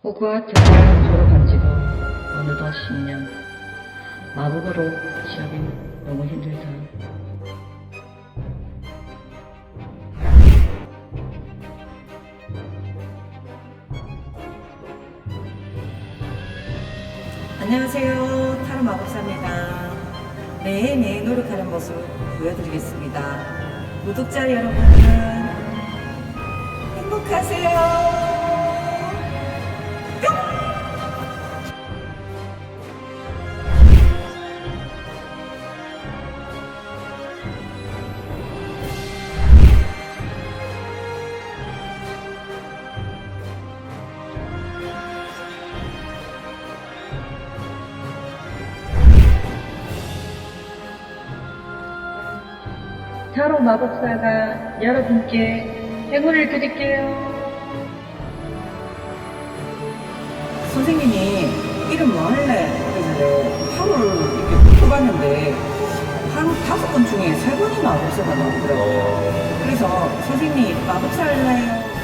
호그와트를 졸업한 지도 어느덧 10년. 마법으로 시작이 너무 힘들다. 안녕하세요. 타로 마법사입니다. 매일매일 노력하는 모습 보여드리겠습니다. 구독자 여러분은 행복하세요. 타로 마법사가 여러분께 행운을 드릴게요. 선생님이 이름 뭐 할래? 그러길래 타로를 이렇게 뽑았는데 하루 5번 중에 3번이 마법사가 나오더라고요. 그래서 선생님 마법사 할래요?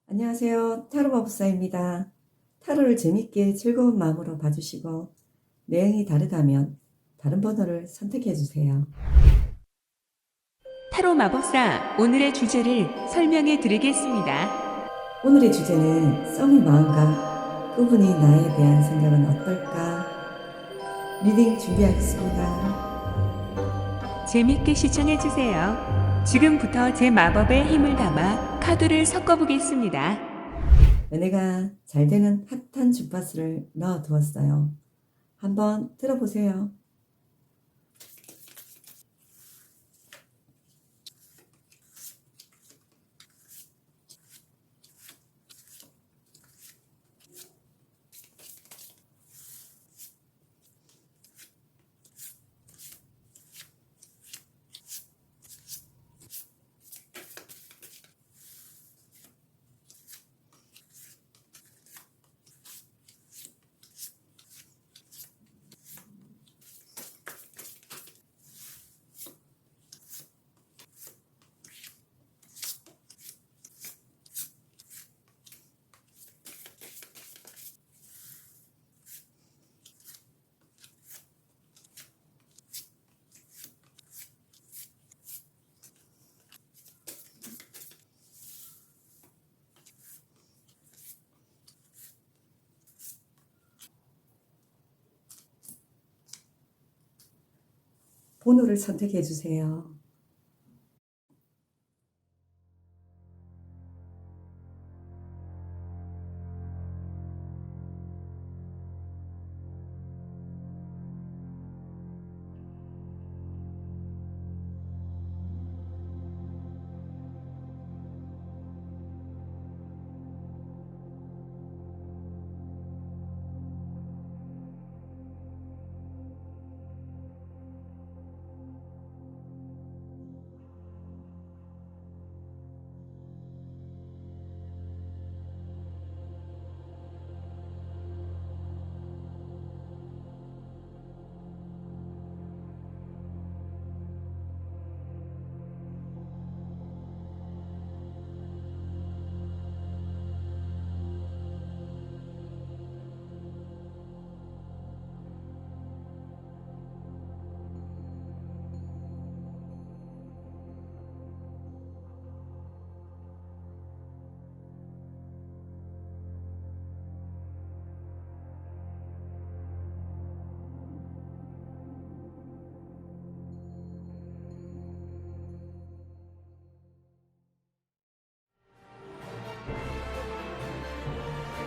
안녕하세요. 타로 마법사입니다. 타로를 재밌게 즐거운 마음으로 봐주시고 내용이 다르다면 다른 번호를 선택해 주세요. 타로 마법사 오늘의 주제를 설명해 드리겠습니다. 오늘의 주제는 썸의 마음과 그분이 나에 대한 생각은 어떨까? 리딩 준비하겠습니다. 재밌게 시청해 주세요. 지금부터 제 마법의 힘을 담아 카드를 섞어 보겠습니다. 연애가 잘 되는 핫한 주파수를 넣어 두었어요. 한번 들어보세요. 번호를 선택해 주세요.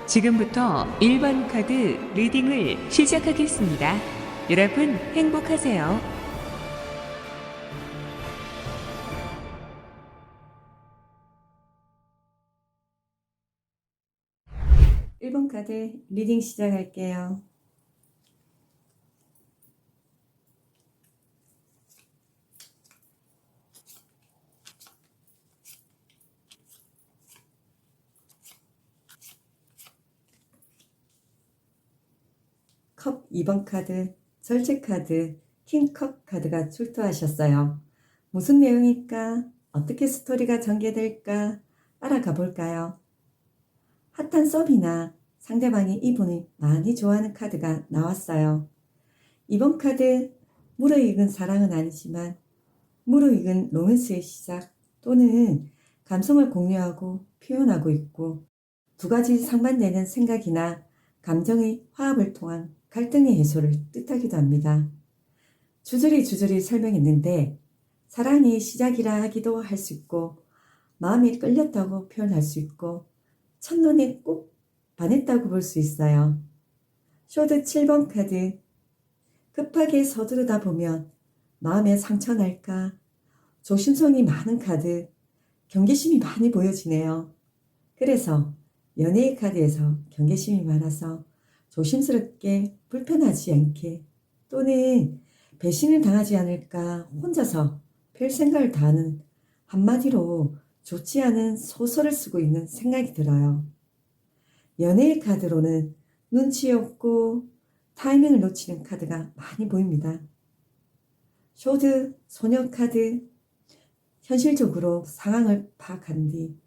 지금부터 1번 카드 리딩을 시작하겠습니다. 여러분 행복하세요. 1번 카드 리딩 시작할게요. 컵 2번 카드, 절제 카드, 킹컵 카드가 출두하셨어요. 무슨 내용일까? 어떻게 스토리가 전개될까? 알아가 볼까요? 핫한 서비나 상대방이 이분이 많이 좋아하는 카드가 나왔어요. 이번 카드 무르익은 사랑은 아니지만 무르익은 로맨스의 시작 또는 감성을 공유하고 표현하고 있고 두 가지 상반되는 생각이나 감정의 화합을 통한 갈등의 해소를 뜻하기도 합니다. 주저리 설명했는데 사랑의 시작이라 하기도 할 수 있고 마음에 끌렸다고 표현할 수 있고 첫눈에 꼭 반했다고 볼 수 있어요. 쇼드 7번 카드 급하게 서두르다 보면 마음에 상처 날까 조심성이 많은 카드 경계심이 많이 보여지네요. 그래서 연애의 카드에서 경계심이 많아서 조심스럽게 불편하지 않게 또는 배신을 당하지 않을까 혼자서 별 생각을 다 하는 한마디로 좋지 않은 소설을 쓰고 있는 생각이 들어요. 연애의 카드로는 눈치 없고 타이밍을 놓치는 카드가 많이 보입니다. 쇼드 소녀 카드 현실적으로 상황을 파악한 뒤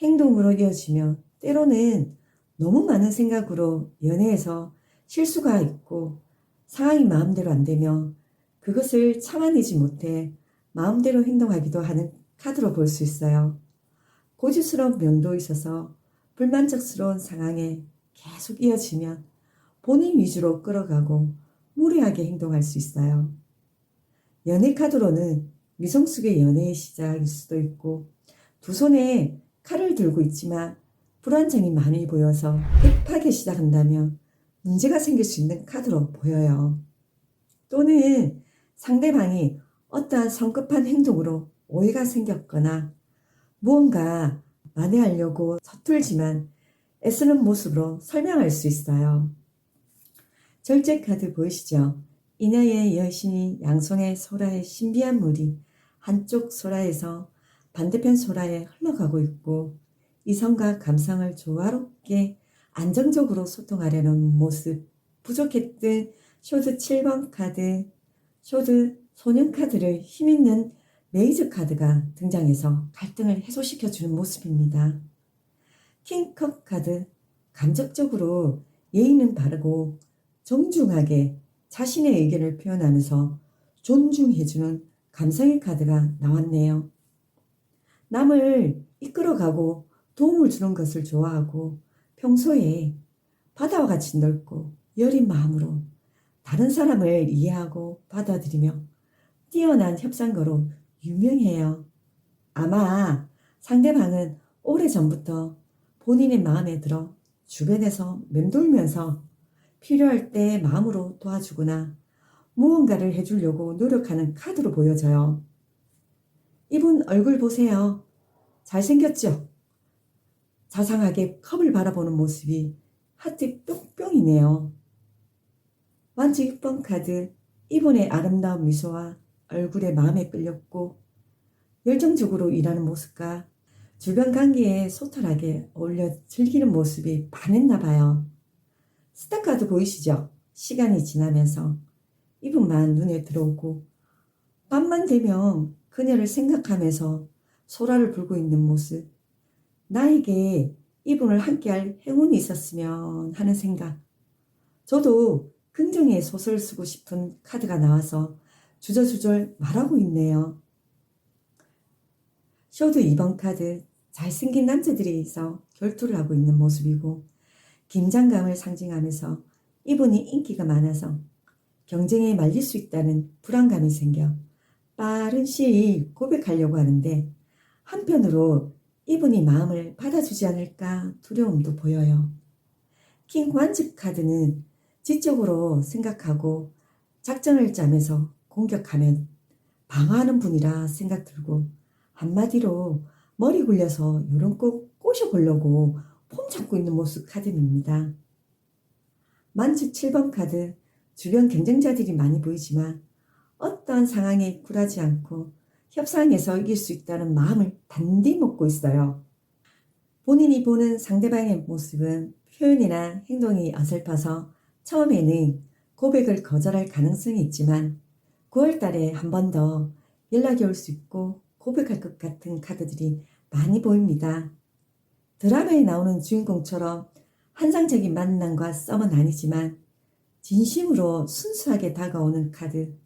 행동으로 이어지며 때로는 너무 많은 생각으로 연애에서 실수가 있고 상황이 마음대로 안 되며 그것을 참아내지 못해 마음대로 행동하기도 하는 카드로 볼 수 있어요. 고집스러운 면도 있어서 불만족스러운 상황에 계속 이어지면 본인 위주로 끌어가고 무리하게 행동할 수 있어요. 연애 카드로는 미성숙의 연애의 시작일 수도 있고 두 손에 칼을 들고 있지만 불안정이 많이 보여서 급하게 시작한다면 문제가 생길 수 있는 카드로 보여요. 또는 상대방이 어떠한 성급한 행동으로 오해가 생겼거나 무언가 만회하려고 서툴지만 애쓰는 모습으로 설명할 수 있어요. 절제 카드 보이시죠? 이너의 여신이 양손에 소라의 신비한 물이 한쪽 소라에서 반대편 소라에 흘러가고 있고 이성과 감성을 조화롭게 안정적으로 소통하려는 모습 부족했던 쇼드 7번 카드 쇼드 소년 카드를 힘있는 메이즈 카드가 등장해서 갈등을 해소시켜주는 모습입니다. 킹컵 카드 감정적으로 예의는 바르고 정중하게 자신의 의견을 표현하면서 존중해주는 감성의 카드가 나왔네요. 남을 이끌어가고 도움을 주는 것을 좋아하고 평소에 바다와 같이 넓고 여린 마음으로 다른 사람을 이해하고 받아들이며 뛰어난 협상가로 유명해요. 아마 상대방은 오래전부터 본인의 마음에 들어 주변에서 맴돌면서 필요할 때 마음으로 도와주거나 무언가를 해주려고 노력하는 카드로 보여져요. 이분 얼굴 보세요. 잘생겼죠? 자상하게 컵을 바라보는 모습이 하트 뿅뿅이네요. 완주 6번 카드 이분의 아름다운 미소와 얼굴에 마음에 끌렸고 열정적으로 일하는 모습과 주변 관계에 소탈하게 어울려 즐기는 모습이 반했나 봐요. 스타 카드 보이시죠? 시간이 지나면서 이분만 눈에 들어오고 밤만 되면 그녀를 생각하면서 소라를 불고 있는 모습 나에게 이분을 함께할 행운이 있었으면 하는 생각 저도 긍정의 소설을 쓰고 싶은 카드가 나와서 주저주절 말하고 있네요. 쇼드 2번 카드 잘생긴 남자들이서 결투를 하고 있는 모습이고 긴장감을 상징하면서 이분이 인기가 많아서 경쟁에 말릴 수 있다는 불안감이 생겨 빠른 시일 고백하려고 하는데 한편으로 이분이 마음을 받아주지 않을까 두려움도 보여요. 킹 관측 카드는 지적으로 생각하고 작전을 짜면서 공격하면 방어하는 분이라 생각 들고, 한마디로 머리 굴려서 요런 꼭 꼬셔보려고 폼 잡고 있는 모습 카드입니다. 만축 7번 카드, 주변 경쟁자들이 많이 보이지만 어떠한 상황에 굴하지 않고 협상에서 이길 수 있다는 마음을 단디 먹고 있어요. 본인이 보는 상대방의 모습은 표현이나 행동이 어설퍼서 처음에는 고백을 거절할 가능성이 있지만 9월 달에 한 번 더 연락이 올 수 있고 고백할 것 같은 카드들이 많이 보입니다. 드라마에 나오는 주인공처럼 환상적인 만남과 썸은 아니지만 진심으로 순수하게 다가오는 카드,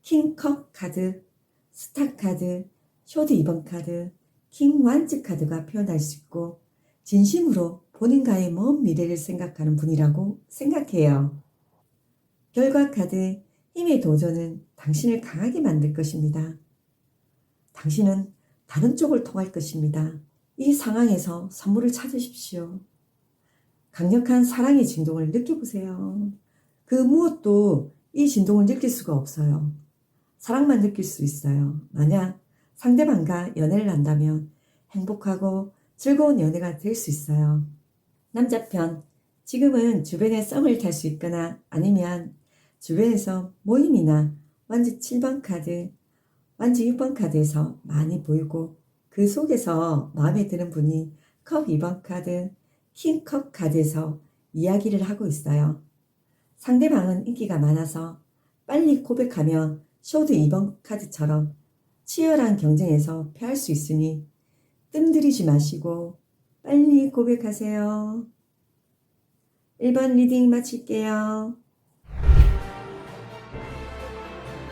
킹컵 카드, 스타 카드, 쇼드 2번 카드, 킹 완즈 카드가 표현할 수 있고 진심으로 본인과의 먼 미래를 생각하는 분이라고 생각해요. 결과 카드, 힘의 도전은 당신을 강하게 만들 것입니다. 당신은 다른 쪽을 통할 것입니다. 이 상황에서 선물을 찾으십시오. 강력한 사랑의 진동을 느껴보세요. 그 무엇도 이 진동을 느낄 수가 없어요. 사랑만 느낄 수 있어요. 만약 상대방과 연애를 한다면 행복하고 즐거운 연애가 될 수 있어요. 남자편, 지금은 주변에 썸을 탈 수 있거나 아니면 주변에서 모임이나 완즈 7번 카드, 완즈 6번 카드에서 많이 보이고 그 속에서 마음에 드는 분이 컵 2번 카드, 킹컵 카드에서 이야기를 하고 있어요. 상대방은 인기가 많아서 빨리 고백하면 쇼드 2번 카드처럼 치열한 경쟁에서 패할 수 있으니 뜸들이지 마시고 빨리 고백하세요. 1번 리딩 마칠게요.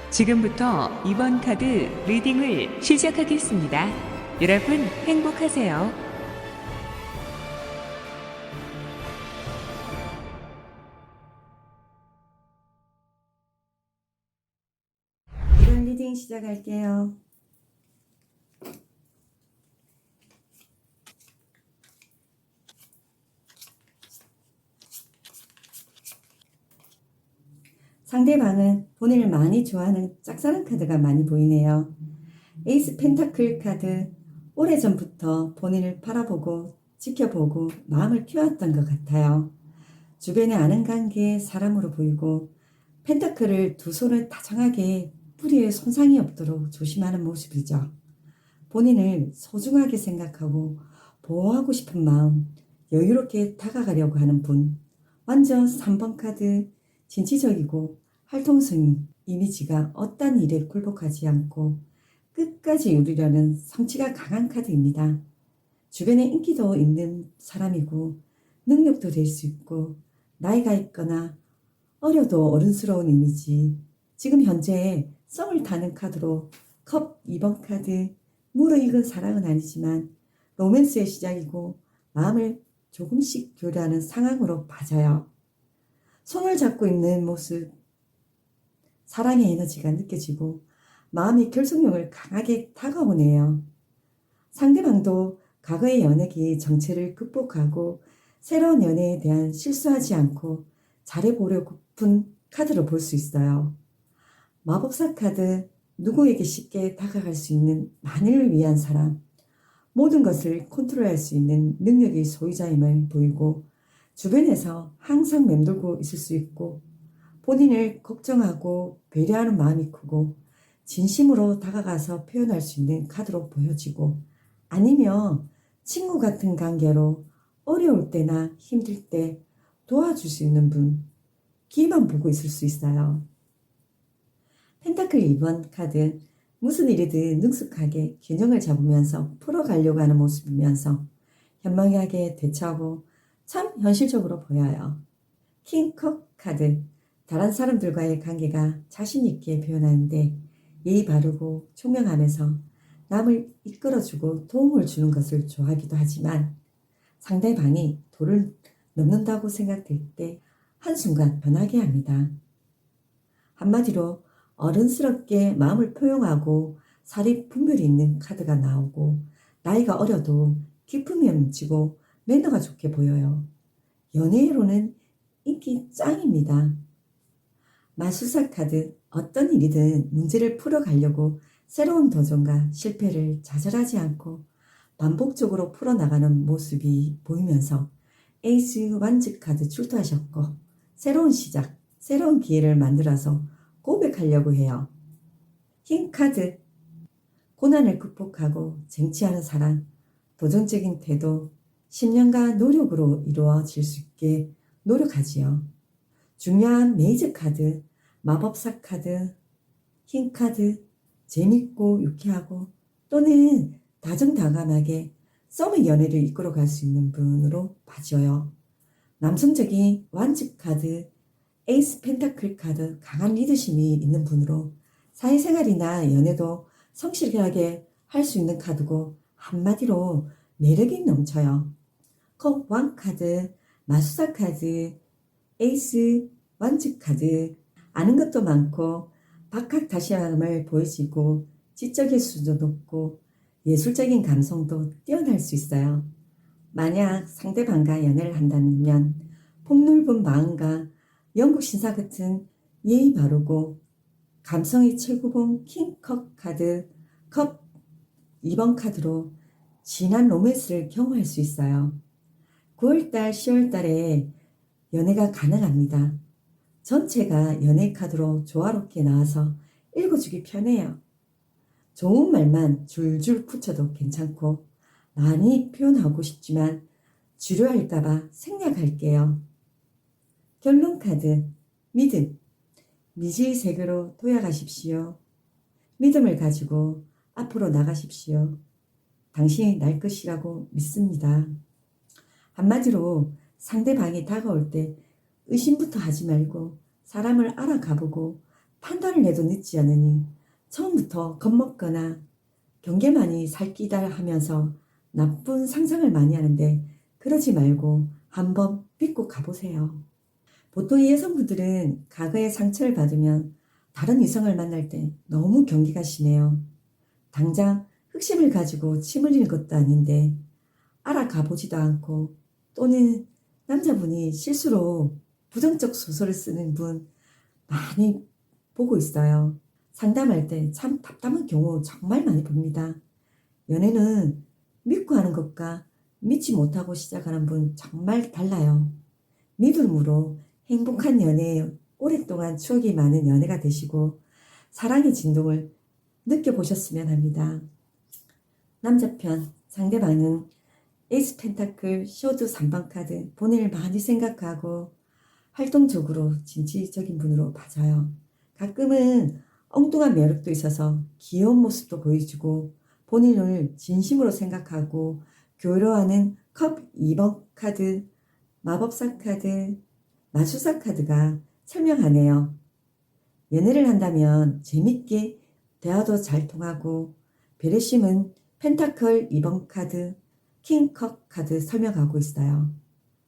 지금부터 2번 카드 리딩을 시작하겠습니다. 여러분 행복하세요. 2번 리딩 시작할게요. 상대방은 본인을 많이 좋아하는 짝사랑 카드가 많이 보이네요. 에이스 펜타클 카드, 오래전부터 본인을 바라보고 지켜보고 마음을 키웠던 것 같아요. 주변에 아는 관계의 사람으로 보이고 펜타클을 두 손을 다정하게 뿌리에 손상이 없도록 조심하는 모습이죠. 본인을 소중하게 생각하고 보호하고 싶은 마음, 여유롭게 다가가려고 하는 분. 완전 3번 카드, 진취적이고 활동성이 이미지가 어떤 일에 굴복하지 않고 끝까지 이루려는 성취가 강한 카드입니다. 주변에 인기도 있는 사람이고 능력도 될 수 있고 나이가 있거나 어려도 어른스러운 이미지. 지금 현재 썸을 타는 카드로 컵 2번 카드, 무르익은 사랑은 아니지만 로맨스의 시작이고 마음을 조금씩 교류하는 상황으로 봐져요. 손을 잡고 있는 모습, 사랑의 에너지가 느껴지고 마음이 결속력을 강하게 다가오네요. 상대방도 과거의 연애기의 정체를 극복하고 새로운 연애에 대한 실수하지 않고 잘해보려고픈 카드로 볼 수 있어요. 마법사 카드, 누구에게 쉽게 다가갈 수 있는 만인을 위한 사람, 모든 것을 컨트롤할 수 있는 능력의 소유자임을 보이고 주변에서 항상 맴돌고 있을 수 있고 본인을 걱정하고 배려하는 마음이 크고 진심으로 다가가서 표현할 수 있는 카드로 보여지고 아니면 친구 같은 관계로 어려울 때나 힘들 때 도와줄 수 있는 분, 기회만 보고 있을 수 있어요. 펜타클 2번 카드, 무슨 일이든 능숙하게 균형을 잡으면서 풀어가려고 하는 모습이면서 현명하게 대처하고 참 현실적으로 보여요. 킹컵 카드, 다른 사람들과의 관계가 자신 있게 표현하는데 예의 바르고 총명하면서 남을 이끌어주고 도움을 주는 것을 좋아하기도 하지만 상대방이 도를 넘는다고 생각될 때 한순간 변하게 합니다. 한마디로 어른스럽게 마음을 표현하고 사리 분별이 있는 카드가 나오고 나이가 어려도 기품이 넘치고 매너가 좋게 보여요. 연애로는 인기 짱입니다. 마술사 카드, 어떤 일이든 문제를 풀어가려고 새로운 도전과 실패를 좌절하지 않고 반복적으로 풀어나가는 모습이 보이면서 에이스 완즈 카드 출두하셨고 새로운 시작, 새로운 기회를 만들어서 고백하려고 해요. 흰 카드, 고난을 극복하고 쟁취하는 사랑, 도전적인 태도, 신념과 노력으로 이루어질 수 있게 노력하지요. 중요한 메이저 카드, 마법사 카드, 흰 카드, 재밌고 유쾌하고 또는 다정다감하게 썸의 연애를 이끌어갈 수 있는 분으로 봐져요. 남성적인 완즈 카드, 에이스 펜타클 카드, 강한 리더십이 있는 분으로 사회생활이나 연애도 성실하게 할 수 있는 카드고 한마디로 매력이 넘쳐요. 컵 왕 카드, 마술사 카드, 에이스 완즈 카드, 아는 것도 많고 박학다식함을 보여지고 지적일 수도 높고 예술적인 감성도 뛰어날 수 있어요. 만약 상대방과 연애를 한다면 폭넓은 마음과 영국 신사 같은 예의 바르고 감성이 최고봉 킹컵 카드, 컵 2번 카드로 진한 로맨스를 경험할 수 있어요. 9월달, 10월달에 연애가 가능합니다. 전체가 연애 카드로 조화롭게 나와서 읽어주기 편해요. 좋은 말만 줄줄 붙여도 괜찮고 많이 표현하고 싶지만 지루할까봐 생략할게요. 결론 카드, 믿음. 미지의 세계로 도약하십시오. 믿음을 가지고 앞으로 나가십시오. 당신이 날 것이라고 믿습니다. 한마디로 상대방이 다가올 때 의심부터 하지 말고 사람을 알아가보고 판단을 해도 늦지 않으니 처음부터 겁먹거나 경계만이 살기다 하면서 나쁜 상상을 많이 하는데 그러지 말고 한번 믿고 가보세요. 보통 여성분들은 과거에 상처를 받으면 다른 이성을 만날 때 너무 경계가 심해요. 당장 흑심을 가지고 침 흘리는 것도 아닌데 알아가보지도 않고 또는 남자분이 실수로 부정적 소설을 쓰는 분 많이 보고 있어요. 상담할 때 참 답답한 경우 정말 많이 봅니다. 연애는 믿고 하는 것과 믿지 못하고 시작하는 분 정말 달라요. 믿음으로 행복한 연애, 오랫동안 추억이 많은 연애가 되시고 사랑의 진동을 느껴보셨으면 합니다. 남자편 상대방은 에이스 펜타클, 쇼드 3번 카드, 본인을 많이 생각하고 활동적으로 진취적인 분으로 봐져요. 가끔은 엉뚱한 매력도 있어서 귀여운 모습도 보여주고 본인을 진심으로 생각하고 교류하는 컵 2번 카드, 마법사 카드, 마술사 카드가 설명하네요. 연애를 한다면 재밌게 대화도 잘 통하고 배려심은 펜타클 2번 카드, 킹컵 카드 설명하고 있어요.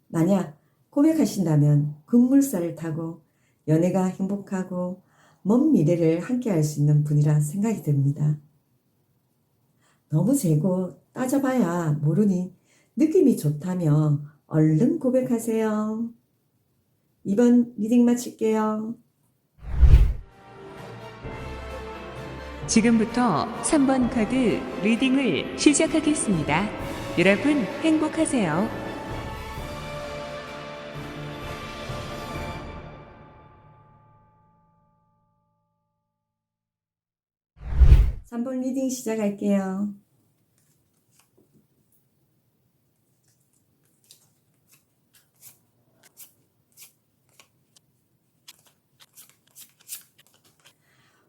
만약 고백하신다면 급물살을 타고 연애가 행복하고 먼 미래를 함께 할 수 있는 분이라 생각이 듭니다. 너무 재고 따져봐야 모르니 느낌이 좋다며 얼른 고백하세요. 이번 리딩 마칠게요. 지금부터 3번 카드 리딩을 시작하겠습니다. 여러분 행복하세요. 3번 리딩 시작할게요.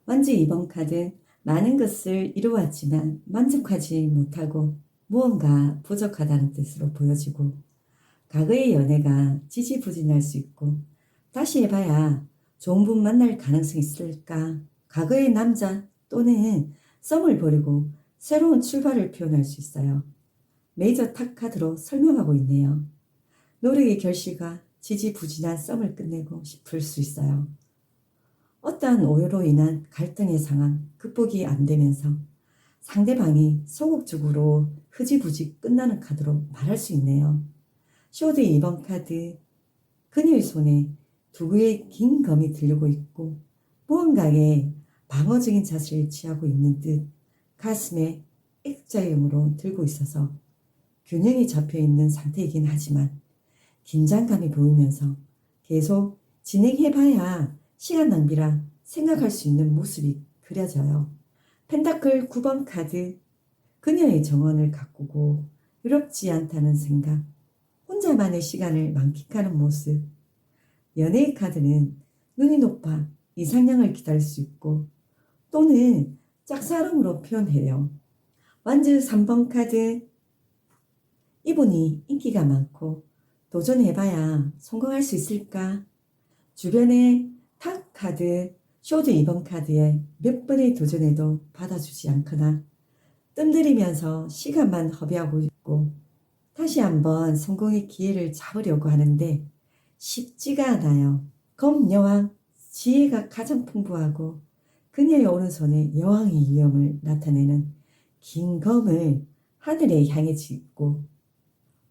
완즈 2번 카드, 많은 것을 이루었지만 만족하지 못하고 무언가 부족하다는 뜻으로 보여지고 과거의 연애가 지지부진할 수 있고 다시 해봐야 좋은 분 만날 가능성이 있을까? 과거의 남자 또는 썸을 버리고 새로운 출발을 표현할 수 있어요. 메이저 탑 카드로 설명하고 있네요. 노력의 결실과 지지부진한 썸을 끝내고 싶을 수 있어요. 어떠한 오해로 인한 갈등의 상황 극복이 안 되면서 상대방이 소극적으로 흐지부지 끝나는 카드로 말할 수 있네요. 쇼드 2번 카드. 그녀의 손에 두구의 긴 검이 들리고 있고 무언가에 방어적인 자세를 취하고 있는 듯 가슴에 X자형으로 들고 있어서 균형이 잡혀있는 상태이긴 하지만 긴장감이 보이면서 계속 진행해봐야 시간 낭비라 생각할 수 있는 모습이 그려져요. 펜타클 9번 카드. 그녀의 정원을 가꾸고 외롭지 않다는 생각, 혼자만의 시간을 만끽하는 모습. 연애의 카드는 눈이 높아 이상형을 기다릴 수 있고 또는 짝사랑으로 표현해요. 완즈 3번 카드. 이분이 인기가 많고 도전해봐야 성공할 수 있을까? 주변의 탑 카드, 쇼드 2번 카드에 몇 번의 도전해도 받아주지 않거나 뜸들이면서 시간만 허비하고 있고 다시 한번 성공의 기회를 잡으려고 하는데 쉽지가 않아요. 검 여왕, 지혜가 가장 풍부하고 그녀의 오른손에 여왕의 위엄을 나타내는 긴 검을 하늘에 향해 짚고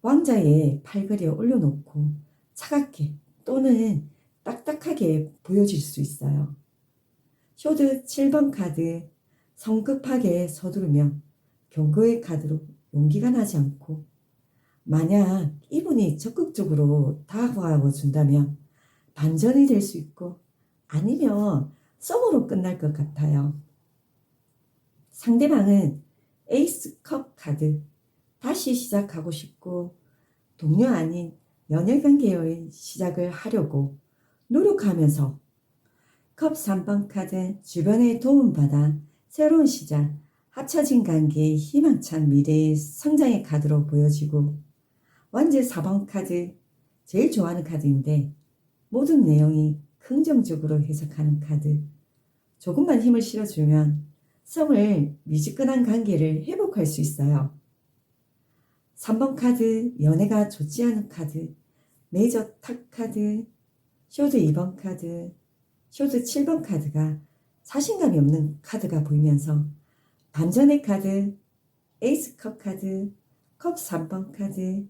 왕자의 팔걸이에 올려놓고 차갑게 또는 딱딱하게 보여질 수 있어요. 쇼드 7번 카드. 성급하게 서두르며 경고의 카드로 용기가 나지 않고 만약 이분이 적극적으로 다가와 준다면 반전이 될 수 있고 아니면 썸으로 끝날 것 같아요. 상대방은 에이스 컵 카드. 다시 시작하고 싶고 동료 아닌 연애관계의 시작을 하려고 노력하면서 컵 3번 카드. 주변의 도움받아 새로운 시작, 합쳐진 관계의 희망찬 미래의 성장의 카드로 보여지고 완즈 4번 카드. 제일 좋아하는 카드인데 모든 내용이 긍정적으로 해석하는 카드. 조금만 힘을 실어주면 썸을 미지근한 관계를 회복할 수 있어요. 3번 카드. 연애가 좋지 않은 카드. 메이저 탑 카드. 쇼드 2번 카드. 쇼드 7번 카드가 자신감이 없는 카드가 보이면서 반전의 카드, 에이스 컵 카드, 컵 3번 카드,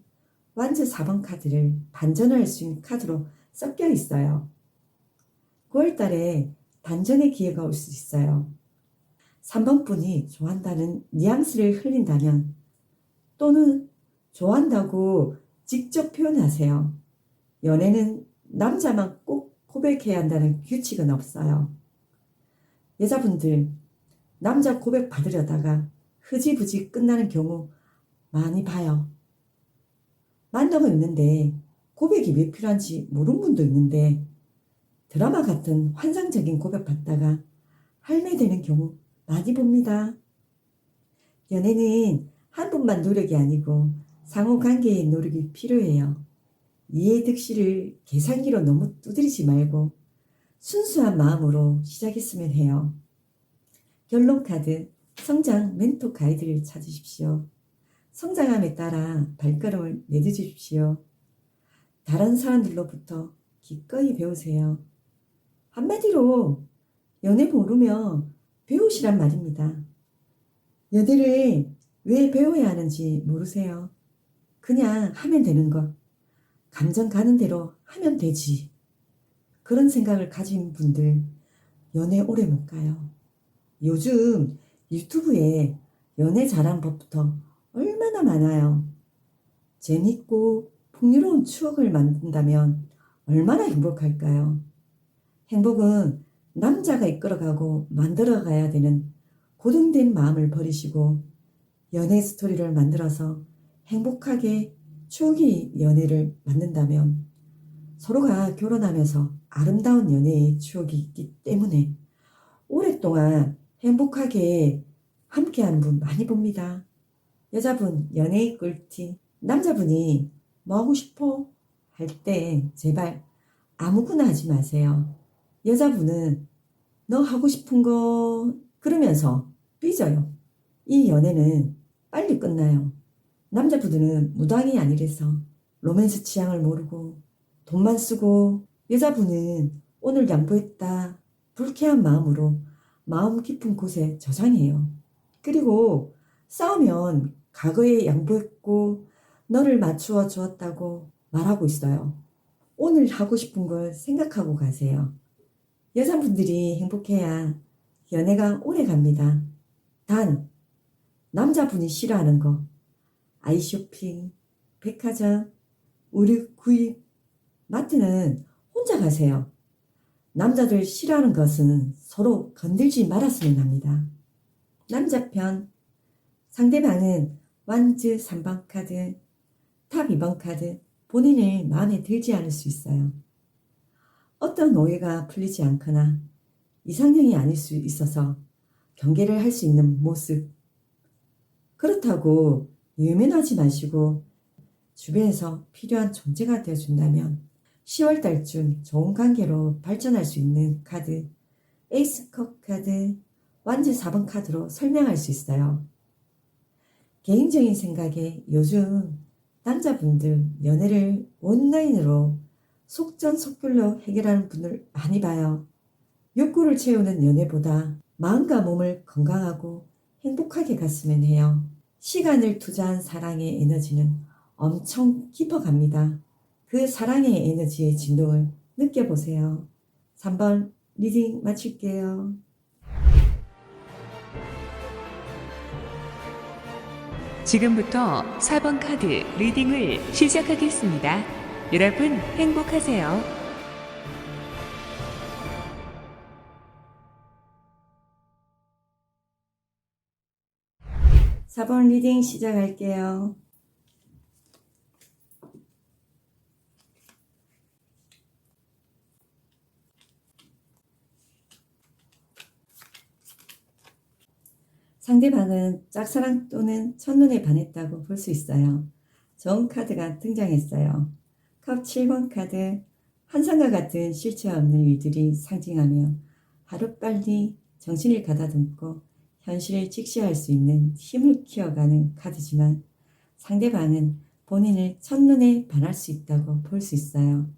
완즈 4번 카드를 반전할 수 있는 카드로 섞여 있어요. 9월 달에 반전의 기회가 올 수 있어요. 3번 분이 좋아한다는 뉘앙스를 흘린다면 또는 좋아한다고 직접 표현하세요. 연애는 남자만 꼭 고백해야 한다는 규칙은 없어요. 여자분들, 남자 고백 받으려다가 흐지부지 끝나는 경우 많이 봐요. 만나고 있는데 고백이 왜 필요한지 모르는 분도 있는데 드라마 같은 환상적인 고백 받다가 할매되는 경우 많이 봅니다. 연애는 한 분만 노력이 아니고 상호관계의 노력이 필요해요. 이해 득실을 계산기로 너무 두드리지 말고 순수한 마음으로 시작했으면 해요. 결론 카드. 성장 멘토 가이드를 찾으십시오. 성장함에 따라 발걸음을 내딛으십시오. 다른 사람들로부터 기꺼이 배우세요. 한마디로 연애 모르면 배우시란 말입니다. 연애를 왜 배워야 하는지 모르세요. 그냥 하면 되는 것. 감정 가는 대로 하면 되지. 그런 생각을 가진 분들 연애 오래 못 가요. 요즘 유튜브에 연애 잘하는 법부터 얼마나 많아요. 재밌고 풍요로운 추억을 만든다면 얼마나 행복할까요? 행복은 남자가 이끌어가고 만들어가야 되는 고등된 마음을 버리시고 연애 스토리를 만들어서 행복하게 추억의 연애를 만든다면 서로가 결혼하면서 아름다운 연애의 추억이 있기 때문에 오랫동안 행복하게 함께하는 분 많이 봅니다. 여자분 연애의 꿀팁. 남자분이 뭐 하고 싶어? 할 때 제발 아무거나 하지 마세요. 여자분은 너 하고 싶은 거 그러면서 삐져요. 이 연애는 빨리 끝나요. 남자분들은 무당이 아니래서 로맨스 취향을 모르고 돈만 쓰고 여자분은 오늘 양보했다 불쾌한 마음으로 마음 깊은 곳에 저장해요. 그리고 싸우면 과거에 양보했고 너를 맞추어 주었다고 말하고 있어요. 오늘 하고 싶은 걸 생각하고 가세요. 여자분들이 행복해야 연애가 오래 갑니다. 단, 남자분이 싫어하는 거, 아이쇼핑, 백화점, 의류 구입, 마트는 혼자 가세요. 남자들 싫어하는 것은 서로 건들지 말았으면 합니다. 남자편, 상대방은 완즈 3번 카드, 탑 2번 카드, 본인을 마음에 들지 않을 수 있어요. 어떤 오해가 풀리지 않거나 이상형이 아닐 수 있어서 경계를 할 수 있는 모습. 그렇다고 유면하지 마시고 주변에서 필요한 존재가 되어준다면 10월 달쯤 좋은 관계로 발전할 수 있는 카드, 에이스컵 카드, 완즈 4번 카드로 설명할 수 있어요. 개인적인 생각에 요즘 남자분들 연애를 온라인으로 속전속결로 해결하는 분을 많이 봐요. 욕구를 채우는 연애보다 마음과 몸을 건강하고 행복하게 갔으면 해요. 시간을 투자한 사랑의 에너지는 엄청 깊어갑니다. 그 사랑의 에너지의 진동을 느껴보세요. 3번 리딩 마칠게요. 지금부터 4번 카드 리딩을 시작하겠습니다. 여러분 행복하세요. 4번 리딩 시작할게요. 상대방은 짝사랑 또는 첫눈에 반했다고 볼 수 있어요. 좋은 카드가 등장했어요. 컵 7번 카드, 환상과 같은 실체 없는 일들이 상징하며 하루빨리 정신을 가다듬고 현실을 직시할 수 있는 힘을 키워가는 카드지만 상대방은 본인을 첫눈에 반할 수 있다고 볼 수 있어요.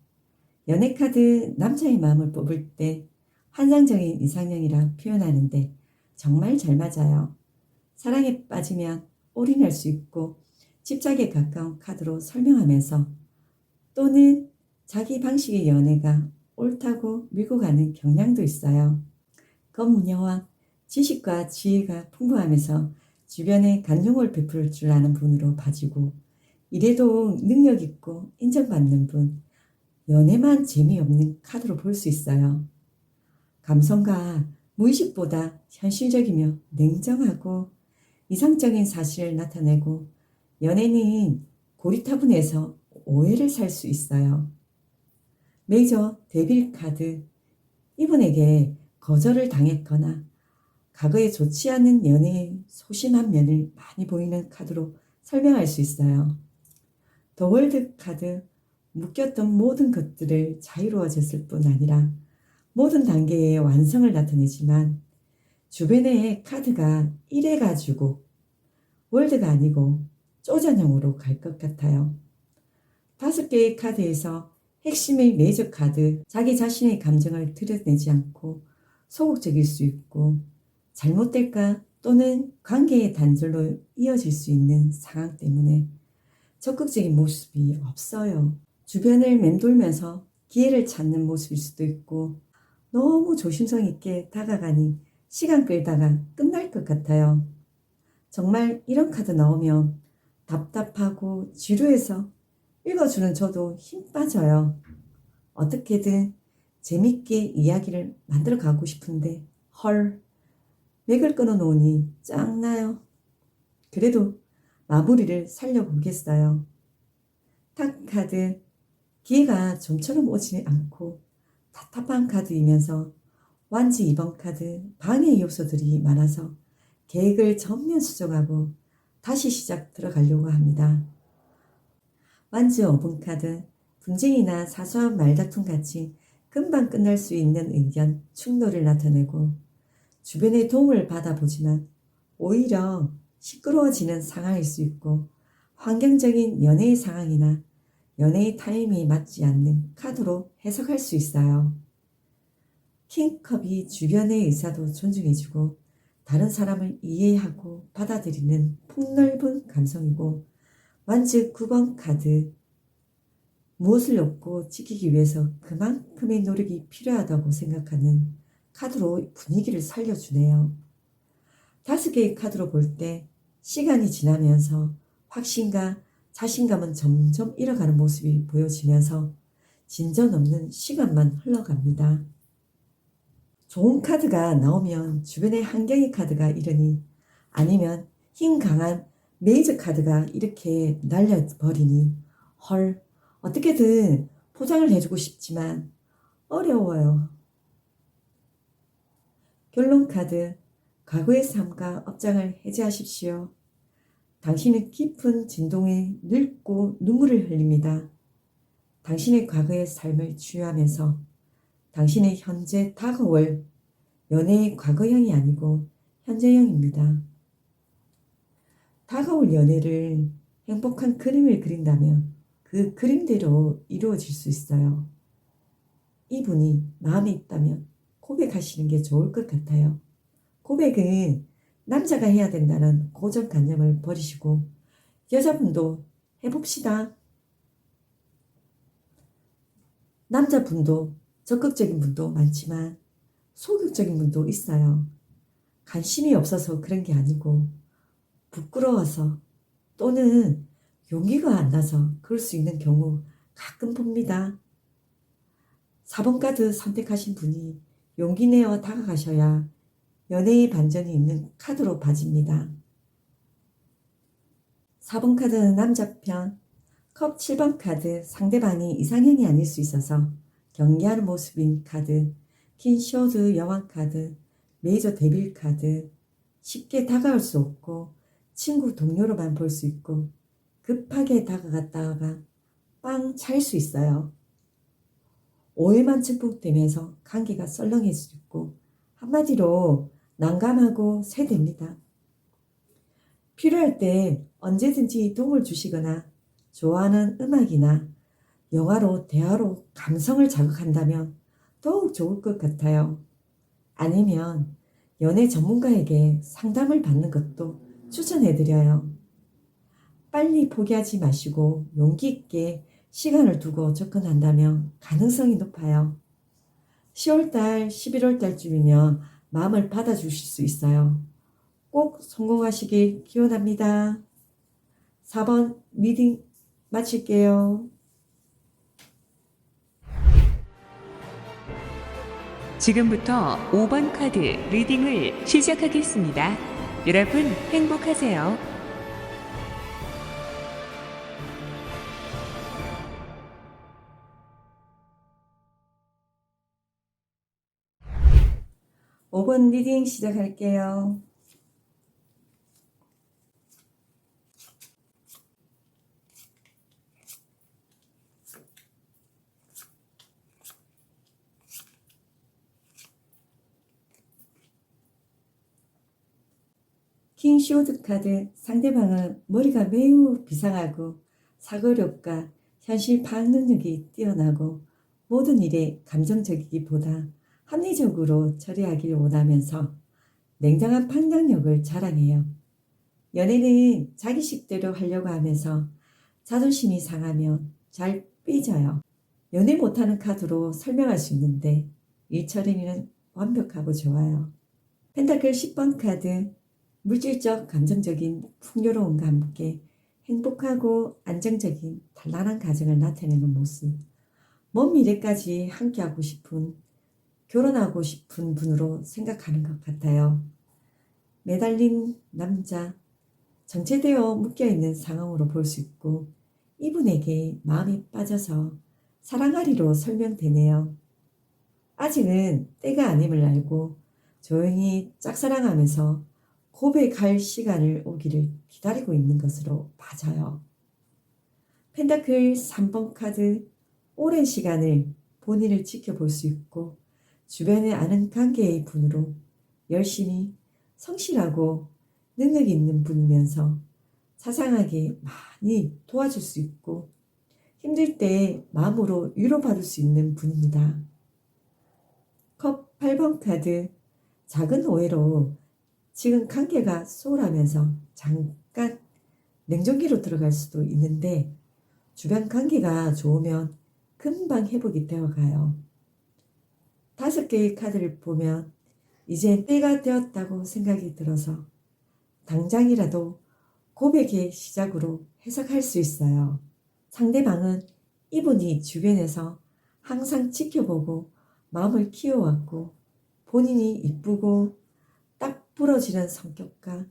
연애 카드 남자의 마음을 뽑을 때 환상적인 이상형이라 표현하는데 정말 잘 맞아요. 사랑에 빠지면 올인할 수 있고 집착에 가까운 카드로 설명하면서 또는 자기 방식의 연애가 옳다고 밀고 가는 경향도 있어요. 검여왕, 지식과 지혜가 풍부하면서 주변에 간용을 베풀 줄 아는 분으로 봐지고 이래도 능력 있고 인정받는 분, 연애만 재미없는 카드로 볼 수 있어요. 감성과 무의식보다 현실적이며 냉정하고 이상적인 사실을 나타내고 연애는 고리타분해서 오해를 살 수 있어요. 메이저 데빌 카드, 이분에게 거절을 당했거나 과거에 좋지 않은 연애의 소심한 면을 많이 보이는 카드로 설명할 수 있어요. 더 월드 카드, 묶였던 모든 것들을 자유로워졌을 뿐 아니라 모든 단계의 완성을 나타내지만 주변의 카드가 이래가지고 월드가 아니고 쪼잔형으로 갈 것 같아요. 5개의 카드에서 핵심의 메이저 카드, 자기 자신의 감정을 드러내지 않고 소극적일 수 있고 잘못될까 또는 관계의 단절로 이어질 수 있는 상황 때문에 적극적인 모습이 없어요. 주변을 맴돌면서 기회를 찾는 모습일 수도 있고 너무 조심성 있게 다가가니 시간 끌다가 끝날 것 같아요. 정말 이런 카드 나오면 답답하고 지루해서 읽어주는 저도 힘 빠져요. 어떻게든 재밌게 이야기를 만들어 가고 싶은데 헐, 맥을 끊어 놓으니 짱나요. 그래도 마무리를 살려보겠어요. 탁 카드, 기회가 좀처럼 오지 않고 답답한 카드이면서 완즈 2번 카드, 방해 요소들이 많아서 계획을 전면 수정하고 다시 시작 들어가려고 합니다. 완즈 5번 카드, 분쟁이나 사소한 말다툼 같이 금방 끝날 수 있는 의견, 충돌을 나타내고 주변의 도움을 받아보지만 오히려 시끄러워지는 상황일 수 있고 환경적인 연애의 상황이나 연애의 타이밍이 맞지 않는 카드로 해석할 수 있어요. 킹컵이 주변의 의사도 존중해주고 다른 사람을 이해하고 받아들이는 폭넓은 감성이고 완즈 9번 카드, 무엇을 얻고 지키기 위해서 그만큼의 노력이 필요하다고 생각하는 카드로 분위기를 살려주네요. 5개의 카드로 볼 때 시간이 지나면서 확신과 자신감은 점점 잃어가는 모습이 보여지면서 진전 없는 시간만 흘러갑니다. 좋은 카드가 나오면 주변에 한경의 카드가 이러니, 아니면 힘 강한 메이저 카드가 이렇게 날려버리니 헐, 어떻게든 포장을 해주고 싶지만 어려워요. 결론 카드, 과거의 삶과 업장을 해제하십시오. 당신은 깊은 진동에 늙고 눈물을 흘립니다. 당신의 과거의 삶을 주유하면서 당신의 현재 다가올 연애의 과거형이 아니고 현재형입니다. 다가올 연애를 행복한 그림을 그린다면 그 그림대로 이루어질 수 있어요. 이분이 마음에 있다면 고백하시는 게 좋을 것 같아요. 고백은 남자가 해야 된다는 고정관념을 버리시고 여자분도 해봅시다. 남자분도 적극적인 분도 많지만 소극적인 분도 있어요. 관심이 없어서 그런 게 아니고 부끄러워서 또는 용기가 안 나서 그럴 수 있는 경우 가끔 봅니다. 4번 카드 선택하신 분이 용기 내어 다가가셔야 연애의 반전이 있는 카드로 봐집니다. 4번 카드는 남자편, 컵 7번 카드, 상대방이 이상형이 아닐 수 있어서 경계하는 모습인 카드, 킹쇼드 여왕 카드, 메이저 데빌 카드, 쉽게 다가올 수 없고 친구 동료로만 볼 수 있고 급하게 다가갔다가 빵 찰 수 있어요. 오해만 증폭되면서 관계가 썰렁해질 수 있고 한마디로 난감하고 세됩니다. 필요할 때 언제든지 도움을 주시거나 좋아하는 음악이나 영화로 대화로 감성을 자극한다면 더욱 좋을 것 같아요. 아니면 연애 전문가에게 상담을 받는 것도 추천해드려요. 빨리 포기하지 마시고 용기 있게 시간을 두고 접근한다면 가능성이 높아요. 10월달, 11월달쯤이면 마음을 받아주실 수 있어요. 꼭 성공하시길 기원합니다. 4번 리딩 마칠게요. 지금부터 5번 카드 리딩을 시작하겠습니다. 여러분 행복하세요. 오 번 리딩 시작할게요. 킹쇼드 카드, 상대방은 머리가 매우 비상하고 사고력과 현실 파악 능력이 뛰어나고 모든 일에 감정적이기보다 합리적으로 처리하기를 원하면서 냉정한 판단력을 자랑해요. 연애는 자기식대로 하려고 하면서 자존심이 상하면 잘 삐져요. 연애 못하는 카드로 설명할 수 있는데 일 처리는 완벽하고 좋아요. 펜타클 10번 카드, 물질적 감정적인 풍요로움과 함께 행복하고 안정적인 단란한 가정을 나타내는 모습, 먼 미래까지 함께하고 싶은, 결혼하고 싶은 분으로 생각하는 것 같아요. 매달린 남자, 정체되어 묶여있는 상황으로 볼 수 있고 이분에게 마음이 빠져서 사랑하리로 설명되네요. 아직은 때가 아님을 알고 조용히 짝사랑하면서 고백할 시간을 오기를 기다리고 있는 것으로 봐져요. 펜타클 3번 카드, 오랜 시간을 본인을 지켜볼 수 있고 주변에 아는 관계의 분으로 열심히 성실하고 능력 있는 분이면서 자상하게 많이 도와줄 수 있고 힘들 때 마음으로 위로받을 수 있는 분입니다. 컵 8번 카드, 작은 오해로 지금 관계가 소홀하면서 잠깐 냉정기로 들어갈 수도 있는데 주변 관계가 좋으면 금방 회복이 되어가요. 5개의 카드를 보면 이제 때가 되었다고 생각이 들어서 당장이라도 고백의 시작으로 해석할 수 있어요. 상대방은 이분이 주변에서 항상 지켜보고 마음을 키워왔고 본인이 이쁘고 딱 부러지는 성격과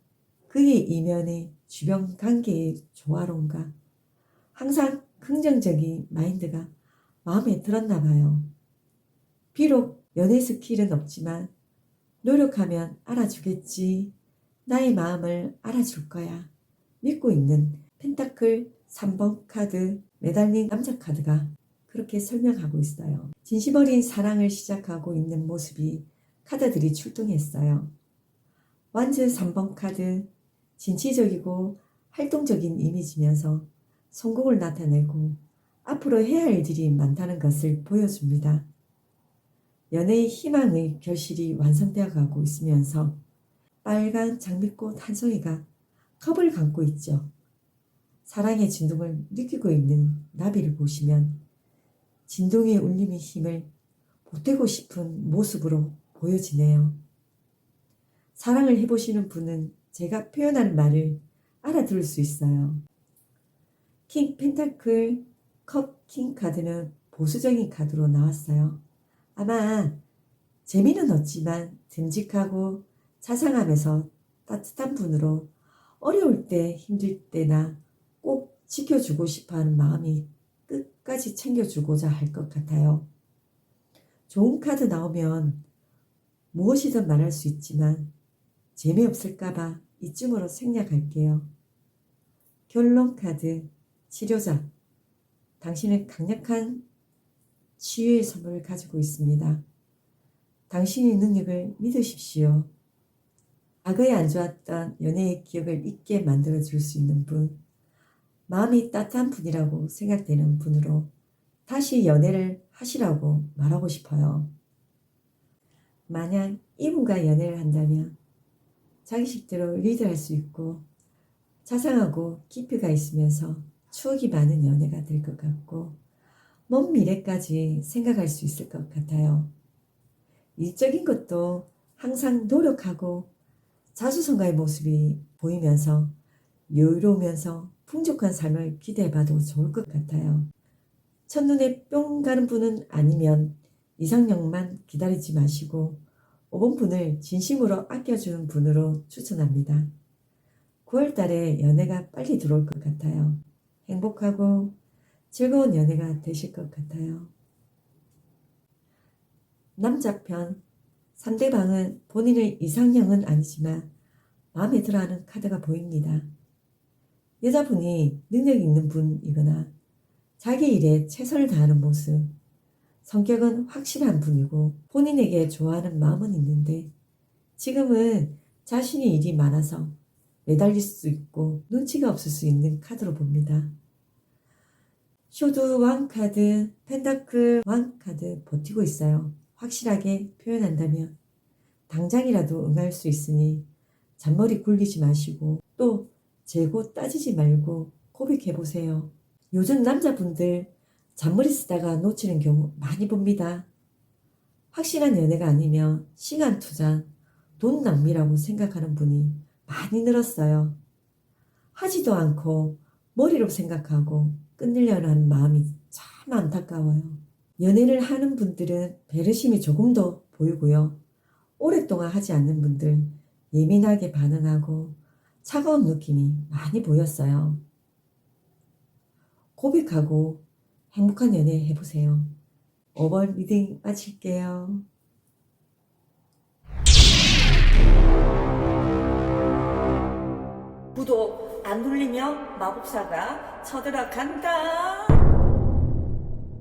그의 이면의 주변 관계의 조화론과 항상 긍정적인 마인드가 마음에 들었나 봐요. 비록 연애 스킬은 없지만 노력하면 알아주겠지. 나의 마음을 알아줄 거야. 믿고 있는 펜타클 3번 카드 매달린 남자 카드가 그렇게 설명하고 있어요. 진심 어린 사랑을 시작하고 있는 모습이 카드들이 출동했어요. 완즈 3번 카드 진취적이고 활동적인 이미지면서 성공을 나타내고 앞으로 해야 할 일들이 많다는 것을 보여줍니다. 연애의 희망의 결실이 완성되어 가고 있으면서 빨간 장미꽃 한 송이가 컵을 감고 있죠. 사랑의 진동을 느끼고 있는 나비를 보시면 진동의 울림의 힘을 보태고 싶은 모습으로 보여지네요. 사랑을 해보시는 분은 제가 표현하는 말을 알아들을 수 있어요. 킹 펜타클 컵 킹 카드는 보수적인 카드로 나왔어요. 아마 재미는 없지만 듬직하고 자상하면서 따뜻한 분으로 어려울 때 힘들 때나 꼭 지켜주고 싶어하는 마음이 끝까지 챙겨주고자 할 것 같아요. 좋은 카드 나오면 무엇이든 말할 수 있지만 재미없을까봐 이쯤으로 생략할게요. 결론 카드 치료자. 당신은 강력한 치유의 선물을 가지고 있습니다. 당신의 능력을 믿으십시오. 과거에 안 좋았던 연애의 기억을 잊게 만들어줄 수 있는 분, 마음이 따뜻한 분이라고 생각되는 분으로 다시 연애를 하시라고 말하고 싶어요. 만약 이분과 연애를 한다면 자기식대로 리드할 수 있고 자상하고 깊이가 있으면서 추억이 많은 연애가 될 것 같고 먼 미래까지 생각할 수 있을 것 같아요. 일적인 것도 항상 노력하고 자수성가의 모습이 보이면서 여유로우면서 풍족한 삶을 기대해봐도 좋을 것 같아요. 첫눈에 뿅 가는 분은 아니면 이상형만 기다리지 마시고 5번 분을 진심으로 아껴주는 분으로 추천합니다. 9월 달에 연애가 빨리 들어올 것 같아요. 행복하고 즐거운 연애가 되실 것 같아요. 남자편 상대방은 본인의 이상형은 아니지만 마음에 들어하는 카드가 보입니다. 여자분이 능력 있는 분이거나 자기 일에 최선을 다하는 모습, 성격은 확실한 분이고 본인에게 좋아하는 마음은 있는데 지금은 자신이 일이 많아서 매달릴 수 있고 눈치가 없을 수 있는 카드로 봅니다. 쇼드 왕 카드, 펜타클 왕 카드 버티고 있어요. 확실하게 표현한다면 당장이라도 응할 수 있으니 잔머리 굴리지 마시고 또 재고 따지지 말고 고백해보세요. 요즘 남자분들 잔머리 쓰다가 놓치는 경우 많이 봅니다. 확실한 연애가 아니면 시간 투자, 돈 낭비라고 생각하는 분이 많이 늘었어요. 하지도 않고 머리로 생각하고 끝내려는 하는 마음이 참 안타까워요. 연애를 하는 분들은 배려심이 조금 더 보이고요. 오랫동안 하지 않는 분들 예민하게 반응하고 차가운 느낌이 많이 보였어요. 고백하고 행복한 연애 해보세요. 5번 리딩 마칠게요. 구독 안 눌리면 마법사가 쳐들어간다.